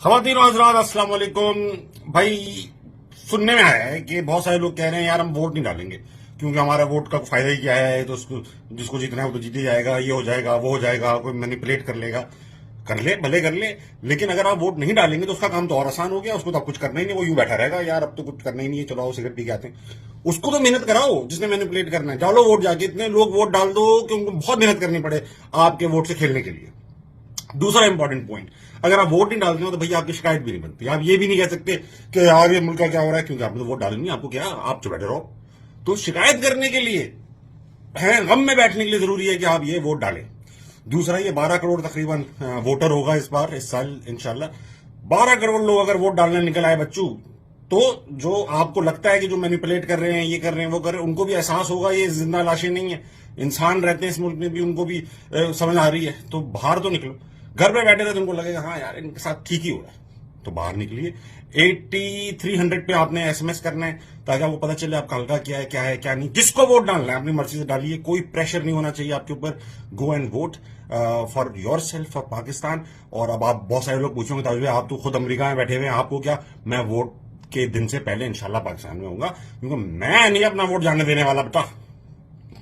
ख़वातीन और हज़रात अस्सलाम वालेकुम। भाई सुनने में आया है कि बहुत सारे लोग कह रहे हैं यार हम वोट नहीं डालेंगे क्योंकि हमारा वोट का फायदा ही क्या है, तो उसको जिसको जीतना है वो तो जीत ही जाएगा, ये हो जाएगा वो हो जाएगा, कोई मैनिपुलेट कर लेगा। कर ले भले कर ले, लेकिन अगर आप वोट नहीं डालेंगे तो उसका काम तो और आसान हो गया। उसको तो अब कुछ करना ही नहीं, वो यूं बैठा रहेगा यार अब तो कुछ करना ही नहीं है, चलो आओ सिगरेट पी के आते हैं। उसको तो मेहनत कराओ जिसने मैनिपुलेट करना है, डालो वोट जाके, इतने लोग वोट डाल दो कि उनको बहुत मेहनत करनी पड़े आपके वोट से खेलने के लिए। दूसरा इंपॉर्टेंट पॉइंट, अगर आप वोट नहीं डालते हो तो भैया आपकी शिकायत भी नहीं बनती। आप ये भी नहीं कह सकते कि यार ये मुल्क का क्या हो रहा है, क्योंकि आपने तो वोट डाली नहीं, आपको क्या, आप जो बैठे रहो। तो शिकायत करने के लिए है, गम में बैठने के लिए जरूरी है कि आप ये वोट डालें। दूसरा, ये 12 करोड़ तकरीबन वोटर होगा इस बार, इस साल इंशाल्लाह। 12 करोड़ लोग अगर वोट डालने निकल आए बच्चों, तो जो आपको लगता है कि जो मैनिपुलेट कर रहे हैं, ये कर रहे हैं, वो कर रहे हैं, उनको भी एहसास होगा ये जिंदा लाशें नहीं है, इंसान रहते हैं इस मुल्क में भी, उनको भी समझ आ रही है। तो बाहर तो निकलो। घर पे बैठे रहे तो उनको लगेगा हाँ यार इनके साथ ठीक ही हो रहा है, तो बाहर निकलिए। 8300 पे आपने एसएमएस करना है ताकि आपको पता चले आपका हल्का क्या है क्या नहीं। जिसको वोट डालना है अपनी मर्जी से डालिए, कोई प्रेशर नहीं होना चाहिए आपके ऊपर। Go and vote for your self, for Pakistan. और अब आप बहुत सारे लोग पूछोगे ताकि आप तो खुद अमेरिका में बैठे हुए हैं, आपको क्या। मैं वोट के दिन से पहले इंशाल्लाह पाकिस्तान में होऊंगा, क्योंकि मैं नहीं अपना वोट जाने देने वाला बेटा।